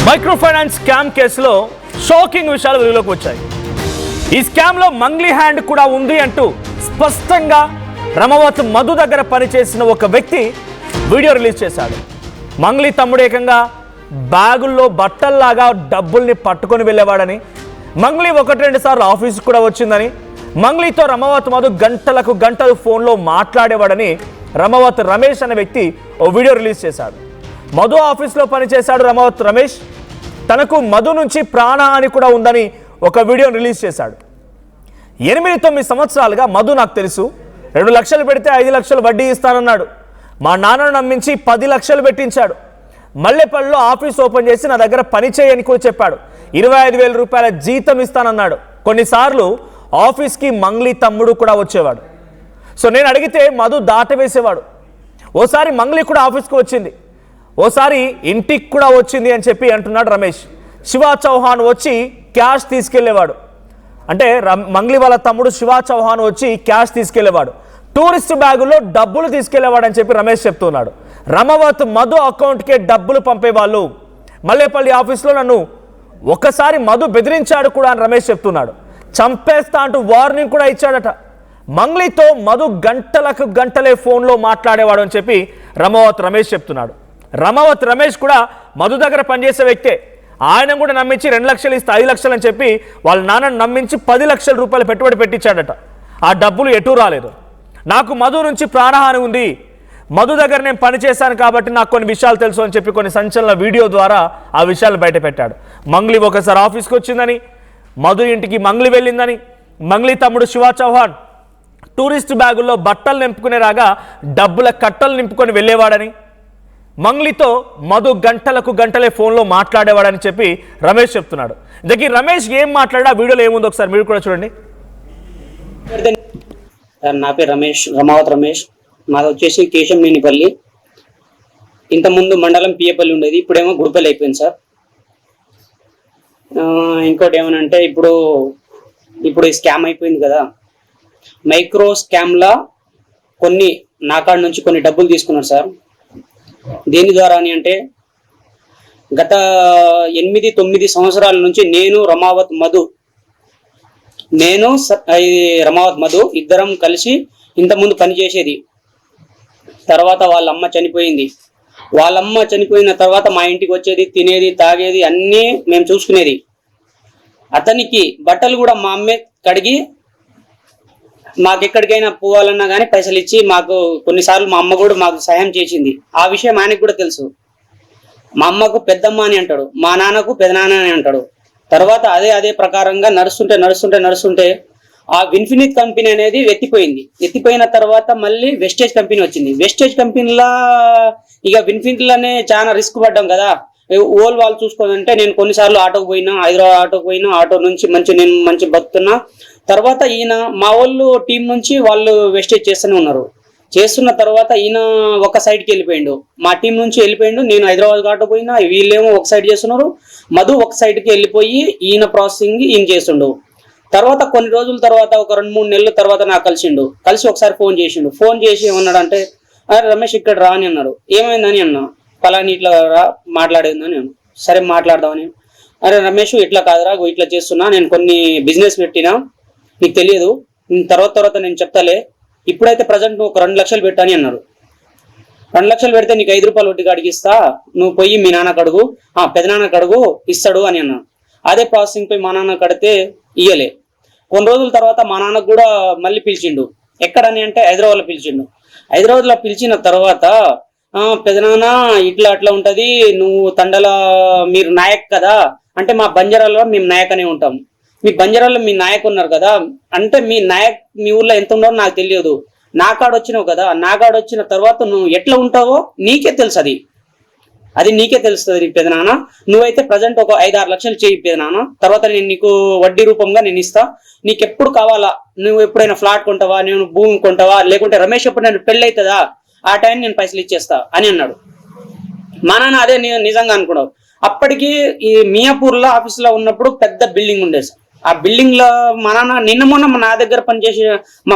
Micro finance scam కేసులో shocking విషయాలు వెలుగులోకి వచ్చాయి. ఈ స్కామ్లో మంగ్లీ హ్యాండ్ కూడా ఉంది అంటూ స్పష్టంగా రమవత్ మధు దగ్గర పనిచేసిన ఒక వ్యక్తి వీడియో రిలీజ్ చేశాడు. మంగ్లీ తమ్ముడు ఏకంగా బ్యాగుల్లో బట్టల్లాగా డబ్బుల్ని పట్టుకొని వెళ్ళేవాడని, మంగ్లీ 1-2 సార్లు ఆఫీస్కి కూడా వచ్చిందని, మంగ్లీతో రమవత్ మధు గంటలకు గంటలు ఫోన్లో మాట్లాడేవాడని రమవత్ రమేష్ అనే వ్యక్తి ఓ వీడియో రిలీజ్ చేశాడు. మధు ఆఫీస్లో పనిచేశాడు రమవత్ రమేష్. తనకు మధు నుంచి ప్రాణహాని కూడా ఉందని ఒక వీడియోని రిలీజ్ చేశాడు. 8-9 సంవత్సరాలుగా మధు నాకు తెలుసు, 2 లక్షలు పెడితే 5 లక్షలు వడ్డీ ఇస్తానన్నాడు. మా నాన్నను నమ్మించి 10 లక్షలు పెట్టించాడు. మల్లెపల్లిలో ఆఫీస్ ఓపెన్ చేసి నా దగ్గర పని చేయని కూడా చెప్పాడు. 25,000 రూపాయల జీతం ఇస్తానన్నాడు. కొన్నిసార్లు ఆఫీస్కి మంగ్లీ తమ్ముడు కూడా వచ్చేవాడు. సో నేను అడిగితే మధు దాటవేసేవాడు. ఓసారి మంగ్లీ కూడా ఆఫీస్కి వచ్చింది, ఓసారి ఇంటికి కూడా వచ్చింది అని చెప్పి అంటున్నాడు రమేష్. శివ చౌహాన్ వచ్చి క్యాష్ తీసుకెళ్లేవాడు. అంటే మంగ్లీ వాళ్ళ తమ్ముడు శివ చౌహాన్ వచ్చి క్యాష్ తీసుకెళ్లేవాడు. టూరిస్ట్ బ్యాగుల్లో డబ్బులు తీసుకెళ్లేవాడు అని చెప్పి రమేష్ చెప్తున్నాడు. రమవత్ మధు అకౌంట్కే డబ్బులు పంపేవాళ్ళు. మల్లేపల్లి ఆఫీస్లో నన్ను ఒకసారి మధు బెదిరించాడు కూడా అని రమేష్ చెప్తున్నాడు. చంపేస్తా అంటూ వార్నింగ్ కూడా ఇచ్చాడట. మంగ్లీతో మధు గంటలకు గంటలే ఫోన్లో మాట్లాడేవాడు అని చెప్పి రమవత్ రమేష్ చెప్తున్నాడు. రమవత్ రమేష్ కూడా మధు దగ్గర పనిచేసే వ్యక్తే. ఆయన కూడా నమ్మించి 2 లక్షలు ఇస్తే 5 లక్షలు అని చెప్పి వాళ్ళ నాన్నను నమ్మించి 10 లక్షల రూపాయలు పెట్టుబడి పెట్టించాడట. ఆ డబ్బులు ఎటూ రాలేదు. నాకు మధు నుంచి ప్రాణహాని ఉంది, మధు దగ్గర నేను పనిచేశాను కాబట్టి నాకు కొన్ని విషయాలు తెలుసు అని చెప్పి కొన్ని సంచలన వీడియో ద్వారా ఆ విషయాలు బయట పెట్టాడు. మంగ్లీ ఒకసారి ఆఫీస్కి వచ్చిందని, మధు ఇంటికి మంగ్లీ వెళ్ళిందని, మంగ్లీ తమ్ముడు శివ చౌహాన్ టూరిస్ట్ బ్యాగుల్లో బట్టలు నింపుకునే రాగా డబ్బుల కట్టలు నింపుకొని వెళ్ళేవాడని, మంగ్లీతో మధు గంటలకు గంటలే ఫోన్లో మాట్లాడేవాడని చెప్పి రమేష్ చెప్తున్నాడు. దగ్గర రమేష్ ఏం మాట్లాడా వీడియోలో ఏముందో ఒకసారి మీరు కూడా చూడండి. నా పేరు రమేష్, రమావత్ రమేష్. మాది వచ్చేసి కేశంనేనిపల్లి. ఇంతకుముందు మండలం పియ్యపల్లి ఉండేది, ఇప్పుడేమో గుడిపల్లి అయిపోయింది సార్. ఇంకోటి ఏమనంటే ఇప్పుడు ఈ స్కామ్ అయిపోయింది కదా, మైక్రో స్కామ్లా కొన్ని నా కాడ నుంచి కొన్ని డబ్బులు తీసుకున్నారు సార్. దేని ద్వారా అని అంటే గత 8-9 సంవత్సరాల నుంచి నేను రమవత్ మధు ఇద్దరం కలిసి ఇంతకుముందు పనిచేసేది. తర్వాత వాళ్ళమ్మ చనిపోయింది. వాళ్ళమ్మ చనిపోయిన తర్వాత మా ఇంటికి వచ్చేది, తినేది, తాగేది అన్నీ మేము చూసుకునేది. అతనికి బట్టలు కూడా మా అమ్మే కడిగి మాకెక్కడికైనా పోవాలన్నా కానీ పైసలు ఇచ్చి మాకు కొన్నిసార్లు మా అమ్మ కూడా మాకు సహాయం చేసింది. ఆ విషయం ఆయనకు కూడా తెలుసు. మా అమ్మకు పెద్దమ్మ అని అంటాడు, మా నాన్నకు పెదనాన్న అని అంటాడు. తర్వాత అదే ప్రకారంగా నడుస్తుంటే ఆ ఇన్ఫినిట్ కంపెనీ అనేది ఎత్తిపోయిన తర్వాత మళ్ళీ వెస్టేజ్ కంపెనీ వచ్చింది. వెస్టేజ్ కంపెనీలా ఇక ఇన్ఫినిట్లోనే చాలా రిస్క్ పడ్డాం కదా. వాళ్ళు చూసుకోవాలంటే నేను కొన్నిసార్లు ఆటోకి పోయినా, హైదరాబాద్ ఆటోకి పోయినా, ఆటో నుంచి నేను మంచి బతుకుతున్నా. తర్వాత ఈయన మా వాళ్ళు టీం నుంచి వాళ్ళు వెస్టేజ్ చేస్తున్న తర్వాత ఈయన ఒక సైడ్కి వెళ్ళిపోయిండు, మా టీం నుంచి వెళ్ళిపోయిండు. నేను హైదరాబాద్ ఆటో పోయినా, వీళ్ళేమో ఒక సైడ్ చేస్తున్నారు. మధు ఒక సైడ్కి వెళ్ళిపోయి ఈయన ప్రాసెసింగ్ ఈయన చేస్తుండు. తర్వాత కొన్ని రోజుల తర్వాత ఒక 2-3 నెలల తర్వాత నాకు కలిసి ఒకసారి ఫోన్ చేసి ఏమన్నాడంటే, అరే రమేష్ ఇక్కడ రా అని అన్నాడు. ఏమైందని అన్నా, పలాని ఇట్లా రా మాట్లాడేందని అన్నాను. సరే మాట్లాడదామని. అరే రమేష్ ఇట్లా కాదురా, ఇట్లా చేస్తున్నా, నేను కొన్ని బిజినెస్ పెట్టినా, నీకు తెలియదు, తర్వాత నేను చెప్తాలే, ఇప్పుడైతే ప్రజెంట్ ఒక 2 లక్షలు పెట్టాని అన్నాడు. 2 లక్షలు పెడితే నీకు 5 రూపాయలు వడ్డీ కాడికి ఇస్తా, నువ్వు పోయి మీ నాన్న కడుగు, పెదనాన్న కడుగు, ఇస్తాడు అని అన్నాడు. అదే ప్రాసెసింగ్ పోయి మా నాన్న కడితే ఇయ్యలే. కొన్ని రోజుల తర్వాత మా నాన్నకు కూడా మళ్ళీ పిలిచిండు. ఎక్కడని అంటే హైదరాబాద్లో పిలిచిండు. హైదరాబాద్లో పిలిచిన తర్వాత పెదనాన్న ఇట్లా అట్లా ఉంటది, నువ్వు తండల మీరు నాయక్ కదా అంటే, మా బంజారాలో మేము నాయక్ అనే ఉంటాం, మీ బంజారాలో మీ నాయక్ ఉన్నారు కదా అంటే, మీ నాయక్ మీ ఊర్లో ఎంత ఉన్నారో నాకు తెలియదు, నా కాడ వచ్చినావు కదా, నా కాడ వచ్చిన తర్వాత నువ్వు ఎట్లా ఉంటావో నీకే తెలుసు, అది నీకే తెలుస్తుంది పెదనాన్న. నువ్వైతే ప్రజెంట్ ఒక 5-6 లక్షలు చేయి పెదనాన్న, తర్వాత నేను నీకు వడ్డీ రూపంగా నేను ఇస్తా, నీకు ఎప్పుడు కావాలా, నువ్వు ఎప్పుడైనా ఫ్లాట్ కొంటావా, నేను భూమి కొంటావా, లేకుంటే రమేష్ ఎప్పుడు నేను పెళ్ళి అవుతుందా ఆ టైం నేను పైసలు ఇచ్చేస్తా అని అన్నాడు. మా నాన్న అదే నిజంగా అనుకున్నావు. అప్పటికి ఈ మియాపూర్లో ఆఫీస్లో ఉన్నప్పుడు పెద్ద బిల్డింగ్ ఉండేది సార్. ఆ బిల్డింగ్ లో మా నాన్న నిన్న మొన్న నా దగ్గర పనిచేసి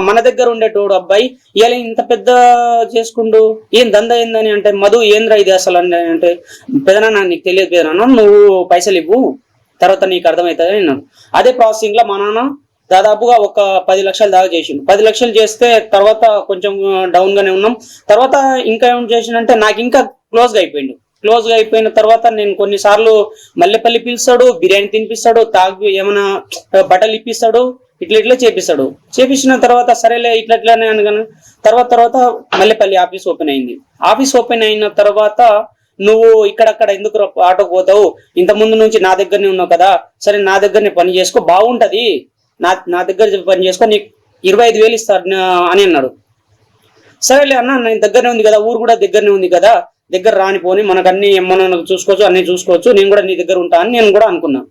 మన దగ్గర ఉండేటోడు అబ్బాయి ఇలా ఇంత పెద్ద చేసుకుండు ఏం దందా ఏందని అంటే మధు ఏంద్రా ఇది అసలు అంటే పెదనాన్న నీకు తెలియదు పెదనాన్న నువ్వు పైసలు ఇవ్వు తర్వాత నీకు అర్థమవుతుంది అన్నాను. అదే ప్రాసెసింగ్ లో మా నాన్న దాదాపుగా ఒక 10 లక్షలు దాకా చేసిండు. 10 లక్షలు చేస్తే తర్వాత కొంచెం డౌన్ గానే ఉన్నాం. తర్వాత ఇంకా ఏం చేసిండంటే నాకు ఇంకా క్లోజ్ గా అయిపోయిన తర్వాత నేను కొన్నిసార్లు మల్లెపల్లి పిలుస్తాడు, బిర్యానీ తినిపిస్తాడు, ఏమైనా బట్టలు ఇప్పిస్తాడు, ఇట్లా చేపించిన తర్వాత సరేలే ఇట్లానే అనగానే తర్వాత మల్లెపల్లి ఆఫీస్ ఓపెన్ అయింది. ఆఫీస్ ఓపెన్ అయిన తర్వాత నువ్వు ఇక్కడక్కడ ఎందుకు ఆటోకు పోతావు, ఇంత ముందు నుంచి నా దగ్గరనే ఉన్నావు కదా, సరే నా దగ్గరనే పని చేసుకో బాగుంటది, నా దగ్గర పని చేసుకో, నీకు 25,000 ఇస్తాడు అని అన్నాడు. సరేలే అన్న నేను దగ్గరనే ఉంది కదా, ఊరు కూడా దగ్గరనే ఉంది కదా, దగ్గర రానిపోని మనకు అన్ని మనం చూసుకోవచ్చు, అన్ని చూసుకోవచ్చు, నేను కూడా నీ దగ్గర ఉంటా అని నేను కూడా అనుకున్నా.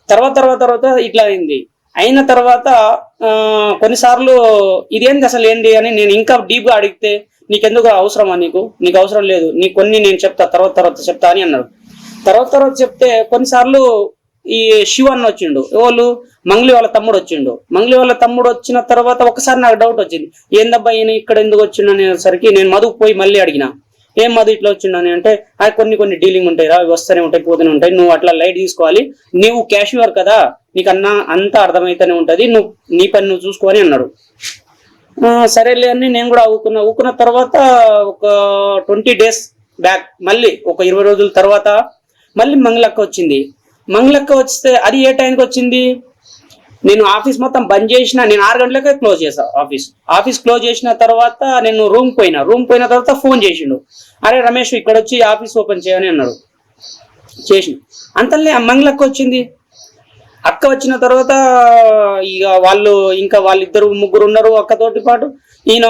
తర్వాత ఇట్లా అయింది. అయిన తర్వాత కొన్నిసార్లు ఇదేంటి అసలు ఏంటి అని నేను ఇంకా డీప్ గా అడిగితే నీకెందుకు అవసరమా, నీకు అవసరం లేదు, నీకు కొన్ని నేను చెప్తా తర్వాత చెప్తా అని అన్నాడు. తర్వాత చెప్తే కొన్నిసార్లు ఈ శివ అన్న వచ్చిండు, ఎవరు మంగ్లీ వాళ్ళ తమ్ముడు వచ్చిండు. మంగ్లీ వాళ్ళ తమ్ముడు వచ్చిన తర్వాత ఒకసారి నాకు డౌట్ వచ్చింది, ఏందబ్బా ఈయన ఇక్కడ ఎందుకు వచ్చిండు అనేసరికి నేను మధుకు పోయి మళ్ళీ అడిగిన, ఏం మధు ఇట్లా వచ్చిండని అంటే కొన్ని డీలింగ్ ఉంటాయి రా, వస్తూనే ఉంటాయి పోతూనే ఉంటాయి, నువ్వు అట్లా లైట్ తీసుకోవాలి, నువ్వు క్యాషియర్ కదా నీకు అంతా అర్థమైతేనే ఉంటది, నువ్వు నీ పని నువ్వు చూసుకోని అన్నాడు. సరేలే అని నేను కూడా ఊకున్న తర్వాత ఒక 20 days బ్యాక్ మళ్ళీ ఒక 20 రోజుల తర్వాత మళ్ళీ మంగళక్క వచ్చింది. మంగళక్క వస్తే అది ఏ టైంకి వచ్చింది, నేను ఆఫీస్ మొత్తం బంద్ చేసిన, నేను 6 గంటలకే క్లోజ్ చేసా ఆఫీస్ క్లోజ్ చేసిన తర్వాత నేను రూమ్ పోయిన తర్వాత ఫోన్ చేసిండు, అరే రమేష్ ఇక్కడ వచ్చి ఆఫీస్ ఓపెన్ చేయని అన్నాడు. చేసిన అంతలే మంగళక్క వచ్చింది. అక్క వచ్చిన తర్వాత ఇక వాళ్ళిద్దరు ముగ్గురు ఉన్నారు అక్కతోటి పాటు, ఈయన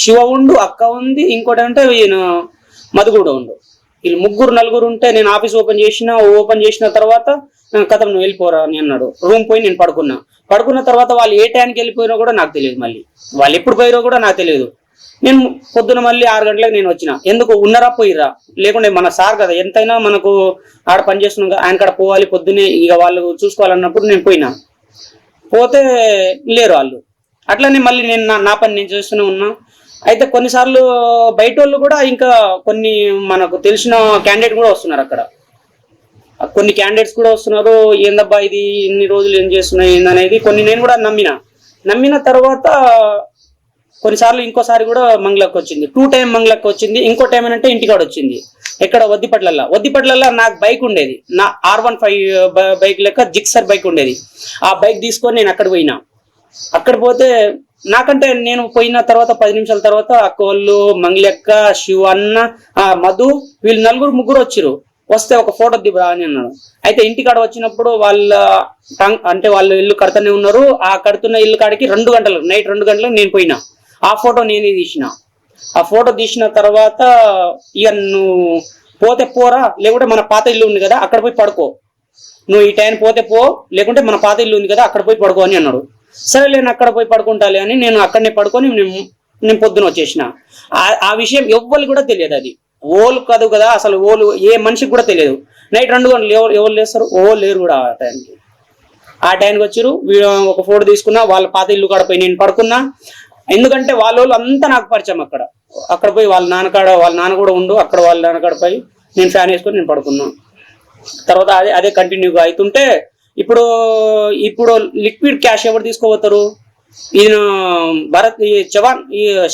శివ ఉండు, అక్క ఉంది, ఇంకోటి అంటే ఈయన మధు కూడా ఉండు. వీళ్ళు ముగ్గురు నలుగురు ఉంటే నేను ఆఫీస్ ఓపెన్ చేసిన తర్వాత కథం నువ్వు వెళ్ళిపోరా అని అన్నాడు. రూమ్ పోయి నేను పడుకున్న తర్వాత వాళ్ళు ఏ టైంకి వెళ్ళిపోయినా కూడా నాకు తెలియదు, మళ్ళీ వాళ్ళు ఎప్పుడు పోయిరో కూడా నాకు తెలియదు. నేను పొద్దున మళ్ళీ 6 గంటలకు నేను వచ్చిన, ఎందుకు ఉన్నారా పోయిరా, లేకుంటే మన సార్ కదా ఎంతైనా మనకు ఆడ పని చేస్తున్నాం ఆయన కాడ పోవాలి, పొద్దునే ఇక వాళ్ళు చూసుకోవాలన్నప్పుడు నేను పోతే లేరు వాళ్ళు. అట్లనే మళ్ళీ నేను నా పని నేను చేస్తూనే ఉన్నా. అయితే కొన్నిసార్లు బయట వాళ్ళు కూడా ఇంకా కొన్ని మనకు తెలిసిన క్యాండిడేట్ కూడా వస్తున్నారు, అక్కడ కొన్ని క్యాండిడేట్స్ కూడా వస్తున్నారు, ఏందబ్బా ఇది ఇన్ని రోజులు ఏం చేస్తున్నాయి ఏందనేది కొన్ని నేను కూడా నమ్మిన తర్వాత కొన్నిసార్లు ఇంకోసారి కూడా మంగళక్క వచ్చింది, 2 టైం మంగళక్క వచ్చింది. ఇంకో టైం ఏంటంటే ఇంటికాడ వచ్చింది, ఎక్కడ వద్దిపట్లల్లో నాకు బైక్ ఉండేది, నా R15 బైక్ లెక్క జిక్సర్ బైక్ ఉండేది. ఆ బైక్ తీసుకొని నేను అక్కడ పోతే నాకంటే నేను పోయిన తర్వాత 10 నిమిషాల తర్వాత అక్క వాళ్ళు, మంగళక్క, శివ అన్న, మధు వీళ్ళు ముగ్గురు వచ్చిరు. వస్తే ఒక ఫోటో దిబ్బరా అని అన్నాడు. అయితే ఇంటికాడ వచ్చినప్పుడు వాళ్ళు ఇల్లు కడుతూనే ఉన్నారు. ఆ కడుతున్న ఇల్లు కాడికి 2 గంటలు నైట్ 2 గంటలకు నేను పోయినా. ఆ ఫోటో నేనే తీసిన. ఆ ఫోటో తీసిన తర్వాత ఇక నువ్వు పోతే పోరా, లేకుంటే మన పాత ఇల్లు ఉంది కదా అక్కడ పోయి పడుకో, నువ్వు ఈ టైం పోతే పో, లేకుంటే మన పాత ఇల్లు ఉంది కదా అక్కడ పోయి పడుకో అని అన్నాడు. సరే నేను అక్కడ పోయి పడుకుంటాలే అని నేను అక్కడనే పడుకొని నేను పొద్దున వచ్చేసిన. ఆ విషయం ఎవ్వరికి కూడా తెలియదు, అది ఓలు కాదు కదా అసలు, ఓలు ఏ మనిషికి కూడా తెలియదు. నైట్ 2 గంటలు ఎవరు లేస్తారు, లేరు కూడా ఆ టైంకి వచ్చారు. ఒక ఫోటో తీసుకున్నా, వాళ్ళ పాత ఇల్లు కాడ పోయి నేను పడుకున్నా. ఎందుకంటే వాళ్ళు అంతా నాకు పరిచయం. అక్కడ పోయి వాళ్ళ నాన్న కూడా ఉండు, అక్కడ వాళ్ళ నాన్నకాడ పోయి నేను ఫ్యాన్ వేసుకొని నేను పడుకున్నా. తర్వాత అదే కంటిన్యూగా అవుతుంటే ఇప్పుడు లిక్విడ్ క్యాష్ ఎవరు తీసుకోపోతారు, ఈయన భరత్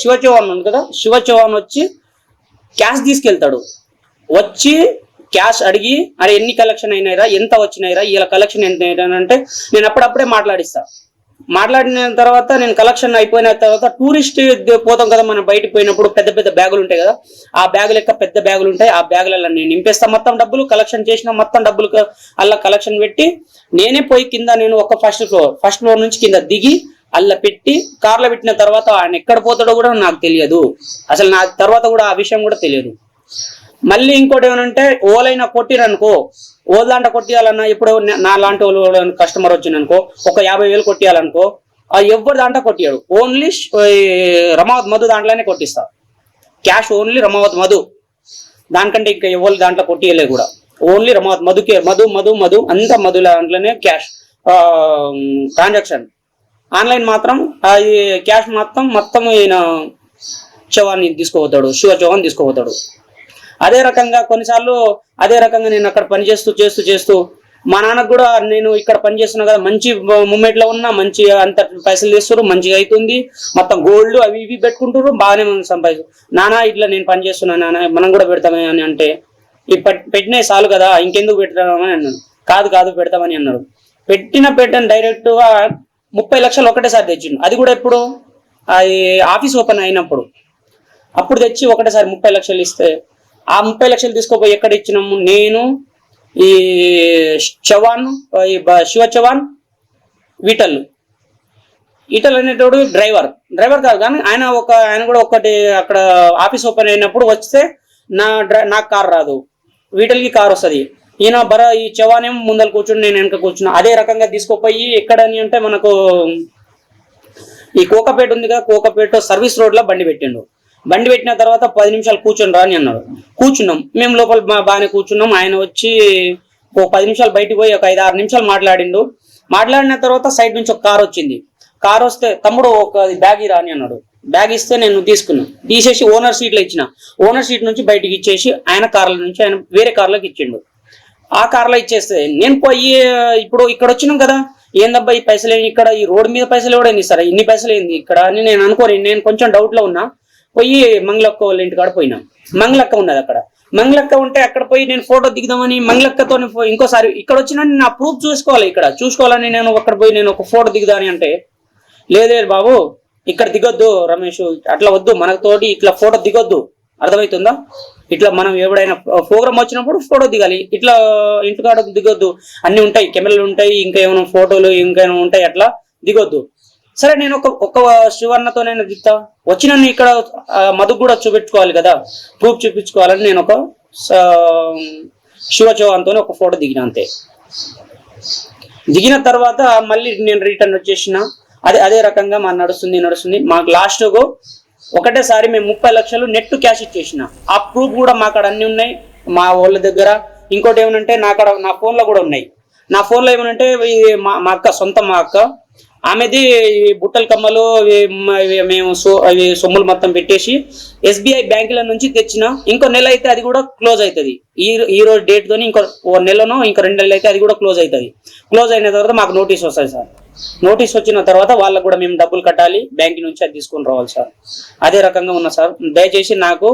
శివ చౌహాన్ ఉంది కదా, శివ చౌహాన్ వచ్చి క్యాష్ తీసుకెళ్తాడు. వచ్చి క్యాష్ అడిగి అరే ఎన్ని కలెక్షన్ అయినాయిరా, ఎంత వచ్చినాయిరా, ఇలా కలెక్షన్ ఎంత అంటే నేను అప్పుడప్పుడే మాట్లాడిన తర్వాత నేను కలెక్షన్ అయిపోయిన తర్వాత టూరిస్ట్ పోతాం కదా మనం, బయటకు పోయినప్పుడు పెద్ద బ్యాగులు ఉంటాయి కదా, ఆ బ్యాగులు లెక్క పెద్ద బ్యాగులు ఉంటాయి. ఆ బ్యాగులలో నేను నింపేస్తా మొత్తం డబ్బులు, కలెక్షన్ చేసిన మొత్తం డబ్బులు అలా కలెక్షన్ పెట్టి నేనే పోయి కింద నేను ఒక ఫస్ట్ ఫ్లోర్ నుంచి కింద దిగి అల్ల పెట్టి కార్లో పెట్టిన తర్వాత ఆయన ఎక్కడ పోతాడో కూడా నాకు తెలియదు, అసలు నా తర్వాత కూడా ఆ విషయం కూడా తెలియదు. మళ్ళీ ఇంకోటి ఏమనంటే ఓలైనా కొట్టిరనుకో, ఓల్ దాంట్లో కొట్టియాలన్నా ఇప్పుడు నా లాంటి వాళ్ళు కస్టమర్ వచ్చిందనుకో ఒక 50,000 కొట్టియాలనుకో, ఆ ఎవరు దాంట్లో కొట్టియాడు, ఓన్లీ రమావత్ మధు దాంట్లోనే కొట్టిస్తా. క్యాష్ ఓన్లీ రమావత్ మధు, దానికంటే ఇంకా ఎవరు దాంట్లో కొట్టియలే కూడా, ఓన్లీ రమావత్ మధుకే, మధు అంతా మధు దాంట్లోనే క్యాష్. ట్రాన్సాక్షన్, ఆన్లైన్ మాత్రం అది క్యాష్ మొత్తం ఈయన చవాన్ని తీసుకోపోతాడు, శివ చవాన్ తీసుకోపోతాడు. అదే రకంగా కొన్నిసార్లు అదే రకంగా నేను అక్కడ పని చేస్తూ మా నాన్నకు కూడా నేను ఇక్కడ పని చేస్తున్నా కదా, మంచి మూమెంట్ లో ఉన్నా, మంచి అంత పైసలు తీస్తారు, మంచిగా అవుతుంది, మొత్తం గోల్డ్ అవి ఇవి పెట్టుకుంటారు, బాగానే సంపాదిస్తారు. నాన్న ఇట్లా నేను పని చేస్తున్నా నాన్న, మనం కూడా పెడతామే అని అంటే, ఈ పెట్టినాయి చాలు కదా ఇంకెందుకు పెడతామని అన్నాడు. కాదు పెడతామని అన్నాడు. పెట్టాను డైరెక్ట్ గా 30 లక్షలు ఒకటేసారి తెచ్చిండు. అది కూడా ఎప్పుడు అది ఆఫీస్ ఓపెన్ అయినప్పుడు అప్పుడు తెచ్చి ఒకటేసారి 30 లక్షలు ఇస్తే, ఆ 30 లక్షలు తీసుకోపోయి ఎక్కడ ఇచ్చినాము, నేను ఈ చవాన్, శివ చవాన్, ఈటల్ అనేటోడు డ్రైవర్ కాదు కానీ ఆయన కూడా ఒకటి అక్కడ ఆఫీస్ ఓపెన్ అయినప్పుడు వస్తే నాకు కార్ రాదు, వీటల్కి కార్ వస్తుంది, ఈయన ఈ చవాన్ ఏమో ముందర కూర్చుని నేను వెనక కూర్చున్నా. అదే రకంగా తీసుకోపోయి ఎక్కడని అంటే మనకు ఈ కోకపేట ఉంది కదా, కోకపేట సర్వీస్ రోడ్ లో బండి పెట్టిన తర్వాత 10 నిమిషాలు కూర్చొని రా అని అన్నాడు. కూర్చున్నాం, మేము లోపల బాగానే కూర్చున్నాం. ఆయన వచ్చి ఒక 10 నిమిషాలు బయటికి పోయి ఒక 5-6 నిమిషాలు మాట్లాడిన తర్వాత సైడ్ నుంచి ఒక కార్ వచ్చింది. కార్ వస్తే తమ్ముడు ఒక బ్యాగ్ ఇరా అని అన్నాడు. బ్యాగ్ ఇస్తే నేను తీసేసి ఓనర్ సీట్లో ఇచ్చిన. ఓనర్ సీట్ నుంచి బయటికి ఇచ్చేసి ఆయన కార్ల నుంచి ఆయన వేరే కార్లోకి ఇచ్చిండు. ఆ కార్లో ఇచ్చేస్తే నేను పోయి ఇప్పుడు ఇక్కడ వచ్చినాం కదా, ఏందబ్బా ఈ పైసలు ఇక్కడ ఈ రోడ్డు మీద పైసలు ఎవడైంది సార్, ఇన్ని పైసలు ఏంది ఇక్కడ అని నేను అనుకోని, నేను కొంచెం డౌట్ లో ఉన్నా. పోయి మంగళక్క వాళ్ళ ఇంటికాడ పోయినా. మంగళక్క ఉన్నది అక్కడ. మంగళక్క ఉంటే అక్కడ పోయి నేను ఫోటో దిగుదామని మంగళక్కతో ఇంకోసారి ఇక్కడ వచ్చినా నా ప్రూఫ్ చూసుకోవాలని నేను అక్కడ పోయి నేను ఒక ఫోటో దిగుదాని అంటే, లేదు బాబు ఇక్కడ దిగొద్దు రమేష్, అట్లా వద్దు, మనతోటి ఇట్లా ఫోటో దిగొద్దు, అర్థమవుతుందా? ఇట్లా మనం ఎవడైనా ప్రోగ్రామ్ వచ్చినప్పుడు ఫోటో దిగాలి, ఇట్లా ఇంటికాడ దిగొద్దు, అన్ని ఉంటాయి, కెమెరాలు ఉంటాయి, ఇంకా ఏమైనా ఫోటోలు ఇంకా ఉంటాయి, అట్లా దిగొద్దు. సరే నేను ఒక శివన్నతో నేను దిగుతా, వచ్చిన ఇక్కడ మధు కూడా చూపించుకోవాలి కదా, ప్రూఫ్ చూపించుకోవాలని నేను ఒక శివ చౌహాన్తో ఒక ఫోటో దిగిన అంతే. దిగిన తర్వాత మళ్ళీ నేను రిటర్న్ వచ్చేసిన. అదే రకంగా మా నడుస్తుంది. మాకు లాస్ట్ ఒకటేసారి మేము 30 లక్షలు నెట్ క్యాష్ ఇచ్చేసిన. ఆ ప్రూఫ్ కూడా మా కాడ అన్ని ఉన్నాయి మా వాళ్ళ దగ్గర. ఇంకోటి ఏమనంటే నా ఫోన్లో కూడా ఉన్నాయి. నా ఫోన్లో ఏమనంటే మా అక్క, మా అక్క, ఆమెది బుట్టల కమ్మలు మేము అవి సొమ్ములు మొత్తం పెట్టేసి SBI బ్యాంకుల నుంచి తెచ్చిన. ఇంకో నెల అయితే అది కూడా క్లోజ్ అవుతుంది. ఈ రోజు డేట్ తోని ఇంకో నెలనో ఇంకో 2 నెలలు అయితే అది కూడా క్లోజ్ అవుతుంది. క్లోజ్ అయిన తర్వాత మాకు నోటీస్ వస్తుంది సార్. నోటీస్ వచ్చిన తర్వాత వాళ్ళకు కూడా మేము డబ్బులు కట్టాలి, బ్యాంక్ నుంచి అది తీసుకొని రావాలి సార్. అదే రకంగా ఉన్నా సార్. దయచేసి నాకు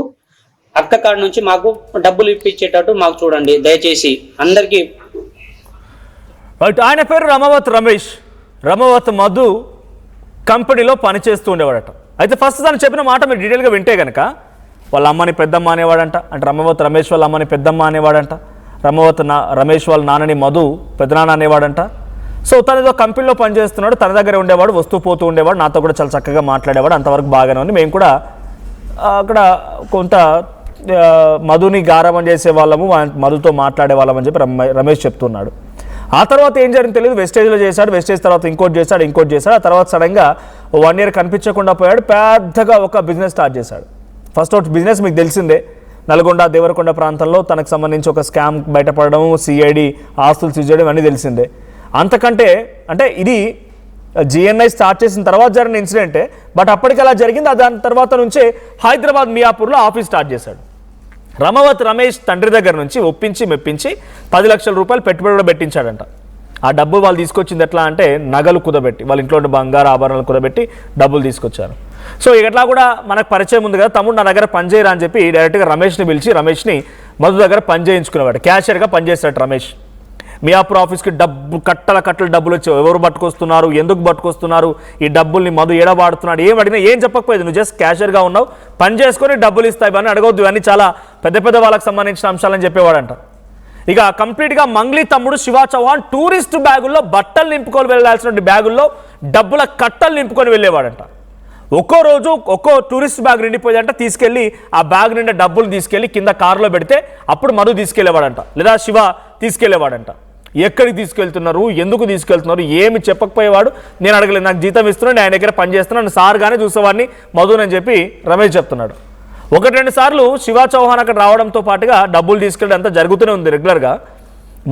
అక్క కాడ నుంచి మాకు డబ్బులు ఇప్పించేటట్టు మాకు చూడండి దయచేసి అందరికీ. ఆయన పేరు రమవత్ మధు కంపెనీలో పనిచేస్తూ ఉండేవాడట. అయితే ఫస్ట్ తను చెప్పిన మాట మీరు డీటెయిల్గా వింటే కనుక, వాళ్ళ అమ్మని పెద్దమ్మ అనేవాడంట. అంటే రమేష్ వాళ్ళ అమ్మని పెద్దమ్మ అనేవాడంట. రమేష్ వాళ్ళ నాన్నని మధు పెద్దనాన్న అనేవాడంట. సో తను ఏదో కంపెనీలో పనిచేస్తున్నాడు, తన దగ్గర ఉండేవాడు, వస్తూ పోతూ ఉండేవాడు, నాతో కూడా చాలా చక్కగా మాట్లాడేవాడు, అంతవరకు బాగానే ఉంది. మేము కూడా అక్కడ కొంత మధుని గారాబం చేసే వాళ్ళము, మధుతో మాట్లాడే వాళ్ళం అని చెప్పి రమేష్ చెప్తున్నాడు. ఆ తర్వాత ఏం జరిగింది తెలియదు. వెస్టేజ్లో చేశాడు, వెస్టేజ్ తర్వాత ఇంకోటి చేశాడు. ఆ తర్వాత సడన్గా 1 ఇయర్ కనిపించకుండా పోయాడు. పెద్దగా ఒక బిజినెస్ స్టార్ట్ చేశాడు. ఫస్ట్ అవుట్ బిజినెస్ మీకు తెలిసిందే, నల్గొండ దేవరకొండ ప్రాంతంలో తనకు సంబంధించి ఒక స్కామ్ బయటపడడం, CID ఆస్తులు సీజ్ చేయడం అన్నీ తెలిసిందే. అంతకంటే అంటే ఇది GNI స్టార్ట్ చేసిన తర్వాత జరిగిన ఇన్సిడెంటే, బట్ అప్పటికి అలా జరిగింది. దాని తర్వాత నుంచే హైదరాబాద్ మియాపూర్లో ఆఫీస్ స్టార్ట్ చేశాడు. రమేష్ తండ్రి దగ్గర నుంచి ఒప్పించి మెప్పించి 10 లక్షల రూపాయలు పెట్టుబడి కూడా పెట్టించాడంట. ఆ డబ్బు వాళ్ళు తీసుకొచ్చింది ఎట్లా అంటే నగలు కుదబెట్టి, వాళ్ళ ఇంట్లో బంగారు ఆభరణాలు కుదబెట్టి డబ్బులు తీసుకొచ్చారు. సో ఎట్లా కూడా మనకు పరిచయం ఉంది కదా, తమ్ముడు నా దగ్గర పనిచేయరా అని చెప్పి డైరెక్ట్గా రమేష్ని పిలిచి రమేష్ని మధు దగ్గర పని చేయించుకునేవాడు. క్యాషియర్గా పనిచేస్తాడు రమేష్. మియాపూర్ ఆఫీస్కి కట్టలు డబ్బులు వచ్చి ఎవరు పట్టుకొస్తున్నారు, ఎందుకు పట్టుకొస్తున్నారు, ఈ డబ్బుల్ని మధు ఏడవాడుతున్నాడు, ఏం అడిగినా ఏం చెప్పకపోయేది. నువ్వు జస్ట్ క్యాషియర్గా ఉన్నావు, పని చేసుకొని డబ్బులు ఇస్తాయి, ఇవన్నీ అడగొద్దు, ఇవన్నీ చాలా పెద్ద వాళ్ళకి సంబంధించిన అంశాలని చెప్పేవాడంట. ఇక కంప్లీట్గా మంగ్లీ తమ్ముడు శివ చౌహాన్ టూరిస్ట్ బ్యాగుల్లో బట్టలు నింపుకొని వెళ్ళాల్సిన బ్యాగుల్లో డబ్బుల కట్టలు నింపుకొని వెళ్ళేవాడంట. ఒక్కో రోజు ఒక్కో టూరిస్ట్ బ్యాగ్ నిండిపోయేదంట. తీసుకెళ్ళి ఆ బ్యాగ్ నిండా డబ్బులు తీసుకెళ్ళి కింద కారులో పెడితే అప్పుడు మధు తీసుకెళ్లేవాడంట, లేదా శివ తీసుకెళ్లేవాడంట. ఎక్కడికి తీసుకెళ్తున్నారు, ఎందుకు తీసుకెళ్తున్నారు, ఏమి చెప్పకపోయేవాడు. నేను అడగలేదు, నాకు జీతం ఇస్తున్నాను, ఆయన దగ్గర పని చేస్తున్నాను, సార్గానే చూసేవాడిని మధుని అని చెప్పి రమేష్ చెప్తున్నాడు. 1-2 సార్లు శివ చౌహాన్ అక్కడ రావడంతో పాటుగా డబ్బులు తీసుకెళ్ళడం అంతా జరుగుతూనే ఉంది రెగ్యులర్గా.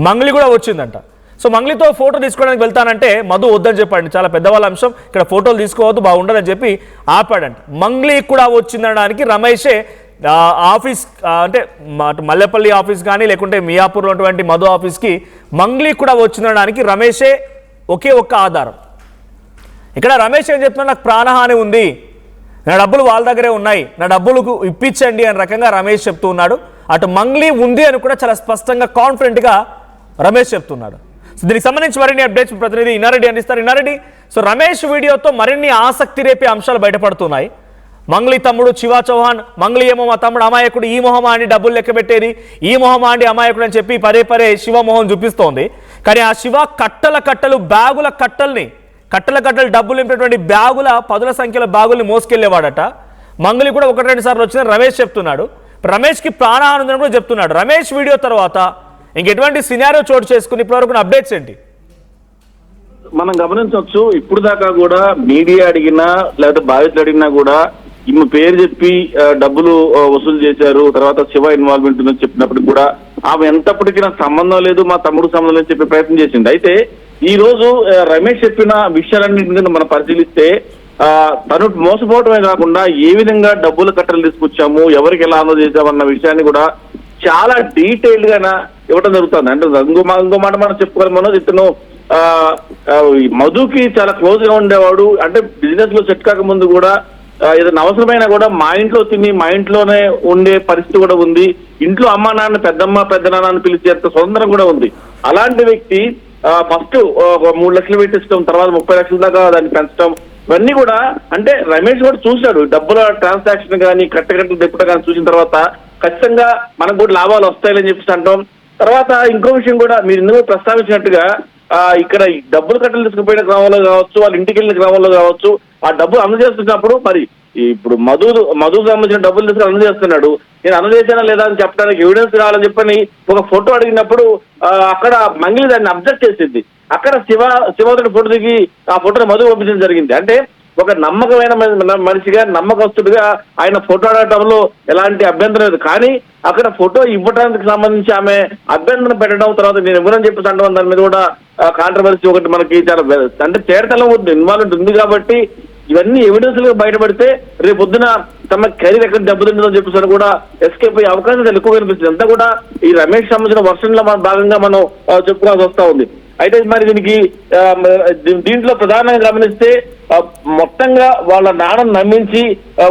మంగ్లీ కూడా వచ్చిందంట. సో మంగ్లీతో ఫోటో తీసుకోవడానికి వెళ్తానంటే మధు వద్దని చెప్పండి, చాలా పెద్దవాళ్ళ అంశం, ఇక్కడ ఫోటోలు తీసుకోవద్దు బాగుండదని చెప్పి ఆపాడంట. మంగ్లీ కూడా వచ్చిందనడానికి రమేషే ఆఫీస్ అంటే మల్లెపల్లి ఆఫీస్ కానీ లేకుంటే మియాపూర్లో ఉన్నటువంటి మధు ఆఫీస్కి మంగ్లీ కూడా వచ్చిందనడానికి రమేషే ఒకే ఒక్క ఆధారం. ఇక్కడ రమేష్ ఏం చెప్తున్నా, నాకు ప్రాణహాని ఉంది, నా డబ్బులు వాళ్ళ దగ్గరే ఉన్నాయి, నా డబ్బులకు ఇప్పించండి అని రకంగా రమేష్ చెప్తూ ఉన్నాడు. అటు మంగ్లీ ఉంది అని కూడా చాలా స్పష్టంగా కాన్ఫిడెంట్గా రమేష్ చెప్తున్నాడు. సో దీనికి సంబంధించి మరిన్ని అప్డేట్స్ ప్రతినిధి ఇన్నారెడ్డి అందిస్తారు. ఇన్నారెడ్డి, సో రమేష్ వీడియోతో మరిన్ని ఆసక్తి రేపే అంశాలు బయటపడుతున్నాయి. మంగ్లీ తమ్ముడు శివ చౌహాన్, మంగ్లీ ఏమో మా తమ్ముడు అమాయకుడు, ఈ మొహమా అండి డబ్బులు లెక్క పెట్టేది, ఈ మొహమా అండి అమాయకుడు అని చెప్పి పదే పదే శివ మొహం చూపిస్తోంది. కానీ ఆ శివ కట్టలు బ్యాగుల కట్టలు డబ్బులు నింపేటువంటి బ్యాగుల 10ల సంఖ్యలో బ్యాగుల్ని మోసుకెళ్లేవాడట. మంగ్లీ కూడా 1-2 సార్లు వచ్చిందని రమేష్ చెప్తున్నాడు. రమేష్కి ప్రాణహాని ఉందని కూడా చెప్తున్నాడు. రమేష్ వీడియో తర్వాత ఇంకెటువంటి సినారియో చోటు చేసుకుని ఇప్పటివరకు అప్డేట్స్ ఏంటి? మనం గమనించవచ్చు, ఇప్పుడు దాకా కూడా మీడియా అడిగినా లేకపోతే బాధితులు అడిగినా కూడా ఈమె పేరు చెప్పి డబ్బులు వసూలు చేశారు, తర్వాత శివ ఇన్వాల్వ్మెంట్ ఉందని చెప్పినప్పటికి కూడా ఆమె ఎంతప్పటికీ నాకు సంబంధం లేదు, మా తమ్ముడు సంబంధం లేదు చెప్పే ప్రయత్నం చేసింది. అయితే ఈ రోజు రమేష్ చెప్పిన విషయాలన్నింటినీ మనం పరిశీలిస్తే తను మోసపోవటమే కాకుండా ఏ విధంగా డబ్బులు కట్టలు తీసుకొచ్చాము, ఎవరికి ఎలా అందజేసామన్న విషయాన్ని కూడా చాలా డీటెయిల్డ్ గా ఇవ్వడం జరుగుతుంది. అంటే ఇంకో మాట మనం చెప్పుకోవాలి, ఇతను మధుకి చాలా క్లోజ్ గా ఉండేవాడు. అంటే బిజినెస్ లో సెట్ కాక ముందు కూడా ఏదైనా అవసరమైనా కూడా మా ఇంట్లో తిని మా ఇంట్లోనే ఉండే పరిస్థితి కూడా ఉంది. ఇంట్లో అమ్మ నాన్న పెద్దమ్మ పెద్దనాన్న అని పిలిచేంత స్వతంత్రం కూడా ఉంది. అలాంటి వ్యక్తి ఫస్ట్ 3 లక్షలు పెట్టించడం, తర్వాత 30 లక్షల దాకా దాన్ని పెంచడం, ఇవన్నీ కూడా అంటే రమేష్ కూడా చూశాడు. డబ్బుల ట్రాన్సాక్షన్ కానీ కట్టగట్టలు తిప్పడం కానీ చూసిన తర్వాత ఖచ్చితంగా మనకు కూడా లాభాలు వస్తాయని చెప్పేసి అంటాం. తర్వాత ఇంకో విషయం కూడా మీరు ఇందులో ప్రస్తావించినట్టుగా ఇక్కడ డబ్బులు కట్టలు తీసుకుపోయిన క్రమంలో కావచ్చు, వాళ్ళ ఇంటికి వెళ్ళిన క్రమంలో కావచ్చు, ఆ డబ్బు అందజేస్తున్నప్పుడు మరి ఇప్పుడు మధుకు సంబంధించిన డబ్బులు తీసుకుని అందజేస్తున్నాడు. నేను అందజేసానా లేదా అని చెప్పడానికి ఎవిడెన్స్ కావాలని చెప్పని ఒక ఫోటో అడిగినప్పుడు అక్కడ మంగ్లీ దాన్ని అబ్జెక్ట్ చేసింది. అక్కడ శివతోటి ఫోటో దిగి ఆ ఫోటోని మధు పంపించడం జరిగింది. అంటే ఒక నమ్మకమైన మనిషిగా నమ్మకస్తుడిగా ఆయన ఫోటో అడగటంలో ఎలాంటి అభ్యంతరం లేదు. కానీ అక్కడ ఫోటో ఇవ్వడానికి సంబంధించి ఆమె అభ్యంతరం పెట్టడం, తర్వాత నేను ఇవ్వనని చెప్పేసి అంటాం, దాని మీద కూడా కాంట్రవర్సీ ఒకటి మనకి చాలా అంటే తేడతలం ఇన్వాల్వ్మెంట్ ఉంది. కాబట్టి ఇవన్నీ ఎవిడెన్స్ బయటపడితే రేపు పొద్దున తమ కెరీర్ ఎక్కడ దెబ్బతింటుందని చెప్పేసి కూడా ఎస్కేప్ అయ్యే అవకాశం ఎక్కువ కనిపిస్తుంది. అంతా కూడా ఈ రమేష్ సంబంధించిన వర్షన్లో భాగంగా మనం చెప్పుకోవాల్సి వస్తా ఉంది. అయితే మరి దీంట్లో ప్రధానంగా గమనిస్తే మొత్తంగా వాళ్ళ నాన్నను నమ్మించి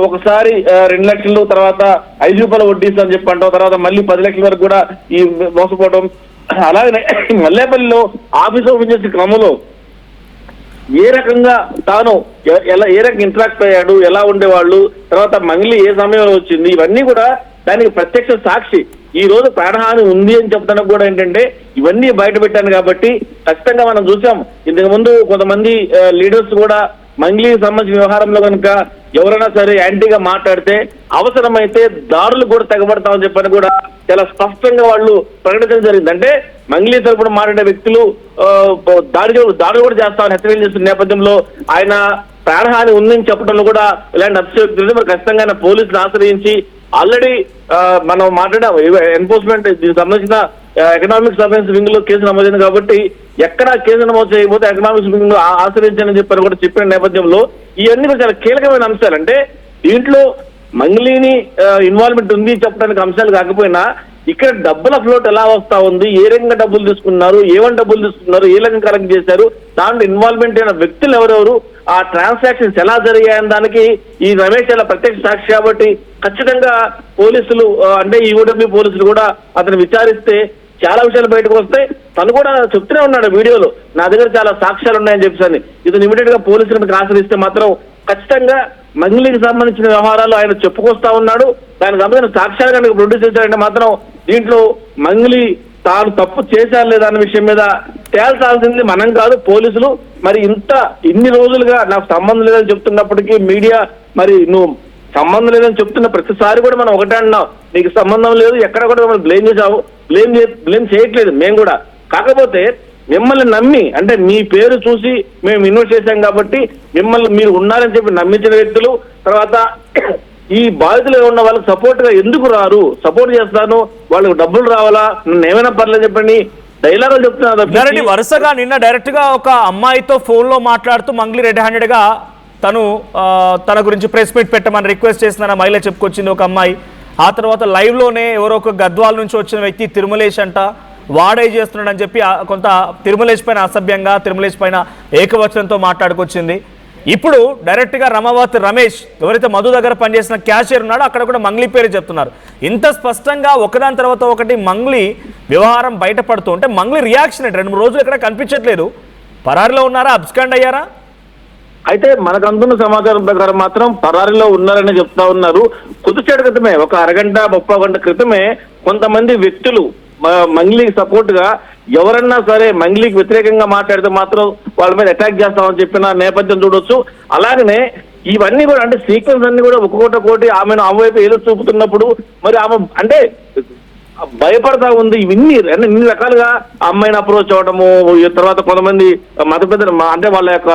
ఒకసారి 2 లక్షలు, తర్వాత 5 రూపాయల వడ్డీస్ అని చెప్పి అంటాం, తర్వాత మళ్ళీ 10 లక్షల వరకు కూడా ఈ మోసపోవడం. అలాగే మల్లేపల్లిలో ఆఫీస్ ఓపెన్ చేసే క్రమంలో ఏ రకంగా తాను ఏ రకంగా ఇంటరాక్ట్ అయ్యాడు, ఎలా ఉండేవాళ్ళు, తర్వాత మంగ్లీ ఏ సమయంలో వచ్చింది, ఇవన్నీ కూడా దానికి ప్రత్యక్ష సాక్షి. ఈ రోజు ప్రాణహాని ఉంది అని చెప్తానికి కూడా ఏంటంటే ఇవన్నీ బయట పెట్టాను. కాబట్టి ఖచ్చితంగా మనం చూసాం, ఇంతకు ముందు కొంతమంది లీడర్స్ కూడా మంగ్లీకి సంబంధించిన వ్యవహారంలో కనుక ఎవరైనా సరే యాంటీగా మాట్లాడితే అవసరమైతే దాడులు కూడా తెగబడతామని చెప్పని కూడా చాలా స్పష్టంగా వాళ్ళు ప్రకటించడం జరిగింది. అంటే మంగ్లీ తరపున మాట్లాడే వ్యక్తులు దాడులు కూడా చేస్తామని హెచ్చరికలు చేస్తున్న నేపథ్యంలో ఆయన ప్రాణహాని ఉందని చెప్పడంలో కూడా ఇలాంటి అతిశయోక్తులు మరి ఖచ్చితంగా పోలీసులు ఆశ్రయించి ఆల్రెడీ మనం మాట్లాడాం, ఎన్ఫోర్స్మెంట్ దీనికి సంబంధించిన ఎకనామిక్ సర్వెన్స్ వింగ్ లో కేసు నమోదైంది. కాబట్టి ఎక్కడ కేసు నమోదు చేయకపోతే ఎకనామిక్స్ వింగ్ లో ఆశ్రయించాలని చెప్పని కూడా చెప్పిన నేపథ్యంలో ఇవన్నీ కూడా చాలా కీలకమైన అంశాలు. అంటే దీంట్లో మంగ్లీని ఇన్వాల్వ్మెంట్ ఉంది చెప్పడానికి అంశాలు కాకపోయినా ఇక్కడ డబ్బుల ఫ్లోట్ ఎలా వస్తా ఉంది, ఏ రకంగా డబ్బులు తీసుకున్నారు, ఏమని డబ్బులు తీసుకున్నారు, ఏ రకంగా కలెక్ట్ చేశారు, దాంట్లో ఇన్వాల్వ్మెంట్ అయిన వ్యక్తులు ఎవరెవరు, ఆ ట్రాన్సాక్షన్స్ ఎలా జరిగాయని దానికి ఈ రమేష్ చాలా ప్రత్యక్ష సాక్షి. కాబట్టి ఖచ్చితంగా పోలీసులు అంటే ఈఓడబ్ల్యూ పోలీసులు కూడా అతను విచారిస్తే చాలా విషయాలు బయటకు వస్తాయి. తను కూడా చెప్తూనే ఉన్నాడు వీడియోలో, నా దగ్గర చాలా సాక్ష్యాలు ఉన్నాయని చెప్పేసి. ఇతను ఇమీడియట్ గా పోలీసులకు ఆశ్రయిస్తే మాత్రం ఖచ్చితంగా మంగ్లీకి సంబంధించిన వ్యవహారాలు ఆయన చెప్పుకొస్తా ఉన్నాడు. దానికి సంబంధించిన సాక్ష్యాలు కనుక ప్రొడ్యూస్ చేశారంటే మాత్రం దీంట్లో మంగ్లీ తాను తప్పు చేశారు లేదా అన్న విషయం మీద తేల్చాల్సింది మనం కాదు, పోలీసులు. మరి ఇన్ని రోజులుగా నాకు సంబంధం లేదని చెప్తున్నప్పటికీ మీడియా మరి నువ్వు సంబంధం లేదని చెప్తున్న ప్రతిసారి కూడా మనం ఒకటే అన్నాం, నీకు సంబంధం లేదు, ఎక్కడ కూడా మనం బ్లేమ్ చేసావు, బ్లేమ్ చేయట్లేదు మేము కూడా. కాకపోతే మిమ్మల్ని నమ్మి అంటే మీ పేరు చూసి మేము ఇన్వెస్ట్ చేశాం కాబట్టి మిమ్మల్ని మీరు ఉన్నారని చెప్పి నమ్మించిన వ్యక్తులు, తర్వాత ఈ బాధితులు ఉన్న వాళ్ళకి సపోర్ట్ గా ఎందుకు రారు, సపోర్ట్ చేస్తాను, వాళ్ళకి డబ్బులు రావాలా, నన్ను ఏమైనా పర్లేదు చెప్పండి, డైలాగులు చెప్తున్నారు రెడ్డి వరుసగా నిన్న డైరెక్ట్ గా ఒక అమ్మాయితో ఫోన్ లో మాట్లాడుతూ మంగ్లీ రెడ్ హ్యాండెడ్ గా తన గురించి ప్రెస్ మీట్ పెట్టమని రిక్వెస్ట్ చేసిన మహిళ చెప్పుకొచ్చింది ఒక అమ్మాయి. ఆ తర్వాత లైవ్ లోనే ఎవరో ఒక గద్వాల నుంచి వచ్చిన వ్యక్తి తిరుమలేష్ అంట వాడే చేస్తున్నాడని చెప్పి కొంత తిరుమలేష్ పైన అసభ్యంగా తిరుమలేష్ పైన ఏకవచనంతో మాట్లాడుకొచ్చింది. ఇప్పుడు డైరెక్ట్గా రమవత్ రమేష్ ఎవరైతే మధు దగ్గర పనిచేసిన క్యాషియర్ ఉన్నాడో అక్కడ కూడా మంగ్లీ పేరు చెప్తున్నారు. ఇంత స్పష్టంగా ఒకదాని తర్వాత ఒకటి మంగ్లీ వ్యవహారం బయటపడుతూ ఉంటే మంగ్లీ రియాక్షన్ ఏంటి? 2-3 రోజులు ఇక్కడ కనిపించట్లేదు. పరారిలో ఉన్నారా, అబ్స్కాండ్ అయ్యారా? అయితే మనకు అందున్న సమాచారం ప్రకారం మాత్రం పరారిలో ఉన్నారని చెప్తా ఉన్నారు. కొద్దిసేపటి క్రితమే, ఒక అరగంట 30 గంట క్రితమే కొంతమంది వ్యక్తులు మంగ్లీకి సపోర్ట్ గా ఎవరన్నా సరే మంగ్లీకి వ్యతిరేకంగా మాట్లాడితే మాత్రం వాళ్ళ మీద అటాక్ చేస్తామని చెప్పిన నేపథ్యం చూడొచ్చు. అలాగనే ఇవన్నీ కూడా అంటే సీక్వెన్స్ అన్ని కూడా ఒక్కొక్కటి ఆమెను ఆమె వైపు ఏదో చూపుతున్నప్పుడు మరి ఆమె అంటే భయపడతా ఉంది. ఇన్ని రకాలుగా అమ్మాయిని అప్రోచ్ అవడము, తర్వాత కొంతమంది మత పెద్దలు అంటే వాళ్ళ యొక్క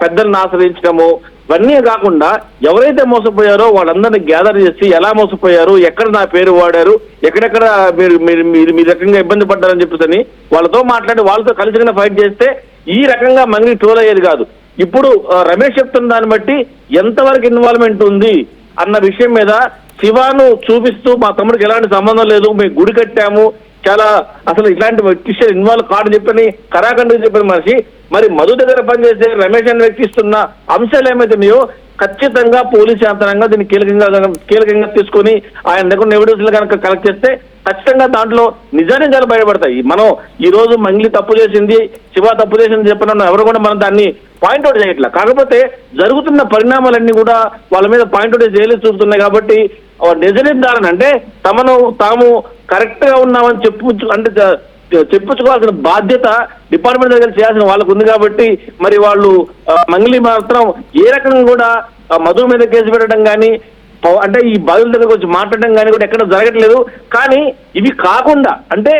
పెద్దలను ఆశ్రయించడము, ఇవన్నీ కాకుండా ఎవరైతే మోసపోయారో వాళ్ళందరినీ గ్యాదర్ చేసి ఎలా మోసపోయారు, ఎక్కడ నా పేరు వాడారు, ఎక్కడెక్కడ మీరు రకంగా ఇబ్బంది పడ్డారని చెప్పేసి వాళ్ళతో మాట్లాడి వాళ్ళతో కలిసిగా ఫైట్ చేస్తే ఈ రకంగా మంగ్లీ ట్రోల్ అయ్యేది కాదు. ఇప్పుడు రమేష్ చెప్తున్న దాన్ని బట్టి ఎంతవరకు ఇన్వాల్వ్మెంట్ ఉంది అన్న విషయం మీద శివాను చూపిస్తూ మా తమ్ముడికి ఎలాంటి సంబంధం లేదు, మేము గుడి కట్టాము, చాలా అసలు ఇట్లాంటి విషయాలు ఇన్వాల్వ్ కాడు చెప్పని కరాఖండ్గా చెప్పిన మనిషి మరి మధు దగ్గర పనిచేసే రమేష్ అని వ్యక్తిస్తున్న అంశాలు ఏమైతున్నాయో ఖచ్చితంగా పోలీసు యంత్రాంగం దీన్ని కీలకంగా తీసుకొని ఆయన దగ్గర ఎవిడెన్స్లు కనుక కలెక్ట్ చేస్తే ఖచ్చితంగా దాంట్లో నిజాలు బయటపడతాయి. మనం ఈ రోజు మంగ్లీ తప్పు చేసింది, శివ తప్పు చేసింది చెప్పిన ఎవరు కూడా మనం దాన్ని పాయింట్అవుట్ చేయట్లా. కాకపోతే జరుగుతున్న పరిణామాలన్నీ కూడా వాళ్ళ మీద పాయింట్అవుట్ చేయలేదు చూపుతున్నాయి. కాబట్టి నిజనిర్ధారణ అంటే తాము కరెక్ట్ గా ఉన్నామని చెప్పుకోవాల్సిన బాధ్యత డిపార్ట్మెంట్ దగ్గర చేయాల్సిన వాళ్ళకు ఉంది. కాబట్టి మరి వాళ్ళు మంగ్లీ మాత్రం ఏ రకంగా కూడా మధు మీద కేసు పెట్టడం కానీ అంటే ఈ బాధితుల దగ్గరకు వచ్చి మాట్లాడడం కానీ కూడా ఎక్కడ జరగట్లేదు. కానీ ఇవి కాకుండా అంటే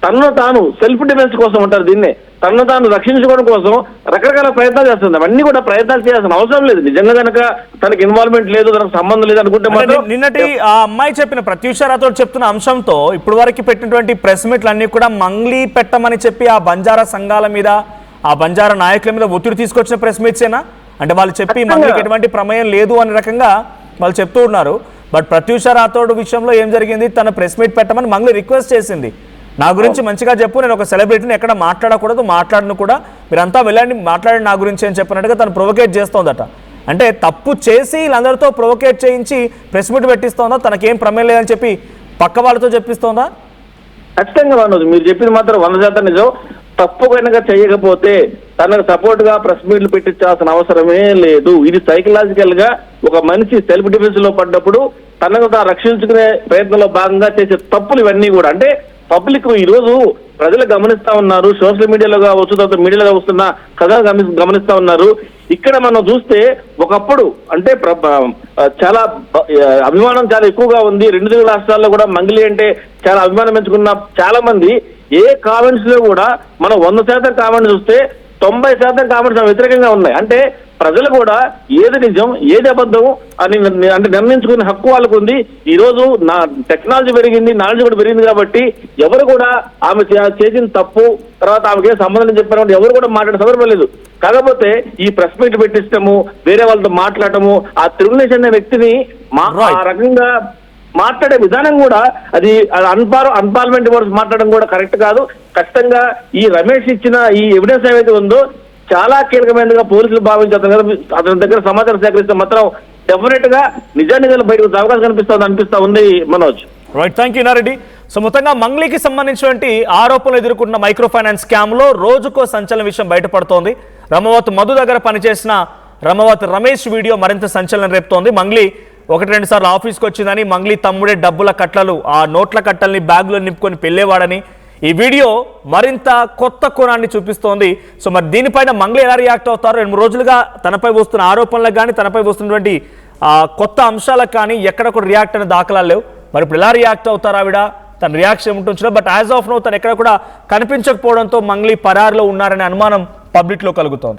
తనను తాను సెల్ఫ్ డిఫెన్స్ కోసం ఉంటారు, దీన్నే తనను తాను రక్షించుకోవడం కోసం రకరకాల ప్రయత్నాలు చేస్తుంది. అవన్నీ కూడా ప్రయత్నాలు చేయాల్సిన అవసరం లేదు. నిజంగా కనుక తనకి ఇన్వాల్వ్మెంట్ లేదు, తనకు సంబంధం లేదు అనుకుంటే మాత్రం నిన్నటి ఆ అమ్మాయి చెప్పిన ప్రత్యూష రాథోడ్ చెప్తున్న అంశంతో ఇప్పుడు వరకు పెట్టినటువంటి ప్రెస్ మీట్లు అన్ని కూడా మంగ్లీ పెట్టమని చెప్పి ఆ బంజారా సంఘాల మీద ఆ బంజారా నాయకుల మీద ఒత్తిడి తీసుకొచ్చిన ప్రెస్ మీట్సేనా? అంటే వాళ్ళు చెప్పి మంగ్లీకి ఎటువంటి ప్రమేయం లేదు అనే రకంగా వాళ్ళు చెప్తూ ఉన్నారు. బట్ ప్రత్యూష రాథోడ్ విషయంలో ఏం జరిగింది? తన ప్రెస్ మీట్ పెట్టమని మంగ్లీ రిక్వెస్ట్ చేసింది. నా గురించి మంచిగా చెప్పు, నేను ఒక సెలబ్రిటీని ఎక్కడ మాట్లాడకూడదు, మాట్లాడను కూడా, మీరంతా వెళ్ళండి మాట్లాడండి నా గురించి అని చెప్పినట్టుగా తను ప్రొవోకేట్ చేస్తోందట. అంటే తప్పు చేసి వీళ్ళందరితో ప్రొవోకేట్ చేయించి ప్రెస్ మీట్ పెట్టిస్తోందా? తనకేం ప్రమేయం లేదని చెప్పి పక్క వాళ్ళతో చెప్పిస్తోందా? ఖచ్చితంగా మనోజ్ మీరు చెప్పింది మాత్రం 100% నిజం. తప్పు కనుక చేయకపోతే తనకు సపోర్ట్ గా ప్రెస్ మీట్లు పెట్టించాల్సిన అవసరమే లేదు. ఇది సైకలాజికల్ గా ఒక మనిషి సెల్ఫ్ డిఫెన్స్ లో పడ్డప్పుడు తనకు తాను రక్షించుకునే ప్రయత్నంలో భాగంగా చేసే తప్పులు ఇవన్నీ కూడా అంటే పబ్లిక్ ఈ రోజు ప్రజలు గమనిస్తా ఉన్నారు. సోషల్ మీడియాలో కావచ్చు, తర్వాత మీడియాలో వస్తున్న కథ గమనిస్తా ఉన్నారు. ఇక్కడ మనం చూస్తే ఒకప్పుడు అంటే చాలా అభిమానం చాలా ఎక్కువగా ఉంది. 2 తెలుగు రాష్ట్రాల్లో కూడా మంగ్లీ అంటే చాలా అభిమానం పెంచుకున్న చాలా మంది ఏ కామెంట్స్ లో కూడా మనం 100% కామెంట్స్ చూస్తే 90% కామెంట్స్ వ్యతిరేకంగా ఉన్నాయి. అంటే ప్రజలు కూడా ఏది నిజం ఏది అబద్ధం అని అంటే నిర్ణయించుకునే హక్కు వాళ్ళకు ఉంది. ఈ రోజు నా టెక్నాలజీ పెరిగింది, నాలెడ్జ్ కూడా పెరిగింది. కాబట్టి ఎవరు కూడా ఆమె చేసిన తప్పు తర్వాత ఆమెకి సంబంధం చెప్పారు ఎవరు కూడా మాట్లాడే సందర్భం లేదు. కాకపోతే ఈ ప్రెస్ మీట్ పెట్టించడము, వేరే వాళ్ళతో మాట్లాడటము, ఆ తిరుమలేష్ అనే వ్యక్తిని ఆ రకంగా మాట్లాడే విధానం కూడా అది అన్పార్లమెంటరీ వర్డ్స్ మాట్లాడడం కూడా కరెక్ట్ కాదు. ఖచ్చితంగా ఈ రమేష్ ఇచ్చిన ఈ ఎవిడెన్స్ ఏవైతే ఉందో చాలా కీలకమైనదిగా పోలీసులు భావించారు. అతని దగ్గర సమాచారం సేకరిస్తే మాత్రం డెఫినెట్ గా నిజాలు బయటకు అవకాశం అనిపిస్తా ఉంది Manoj. Right, thank you Nareddy. So మొత్తంగా మంగ్లీకి సంబంధించినటువంటి ఆరోపణలు ఎదుర్కొంటున్న మైక్రో ఫైనాన్స్ స్కామ్ లో రోజుకో సంచలన విషయం బయటపడుతోంది. రమవత్ మధు దగ్గర పనిచేసిన రమవత్ రమేష్ వీడియో మరింత సంచలనం రేపుతోంది. మంగ్లీ 1-2 సార్లు ఆఫీస్కి వచ్చిందని, మంగ్లీ తమ్ముడే డబ్బుల కట్టలు ఆ నోట్ల కట్టల్ని బ్యాగ్లో నింపుకొని పెళ్ళేవాడని ఈ వీడియో మరింత కొత్త కోణాన్ని చూపిస్తోంది. సో మరి దీనిపైన మంగ్లీ ఎలా రియాక్ట్ అవుతారో, 2 రోజులుగా తనపై వస్తున్న ఆరోపణలకు కానీ తనపై వస్తున్నటువంటి కొత్త అంశాలకు కానీ ఎక్కడ కూడా రియాక్ట్ అనే దాఖలాలు లేవు. మరి ఇప్పుడు ఎలా రియాక్ట్ అవుతారు ఆవిడ, తన రియాక్షన్ ఏముంటుందో. బట్ యాజ్ ఆఫ్ నో తను ఎక్కడ కూడా కనిపించకపోవడంతో మంగ్లీ పరారులో ఉన్నారనే అనుమానం పబ్లిక్లో కలుగుతోంది.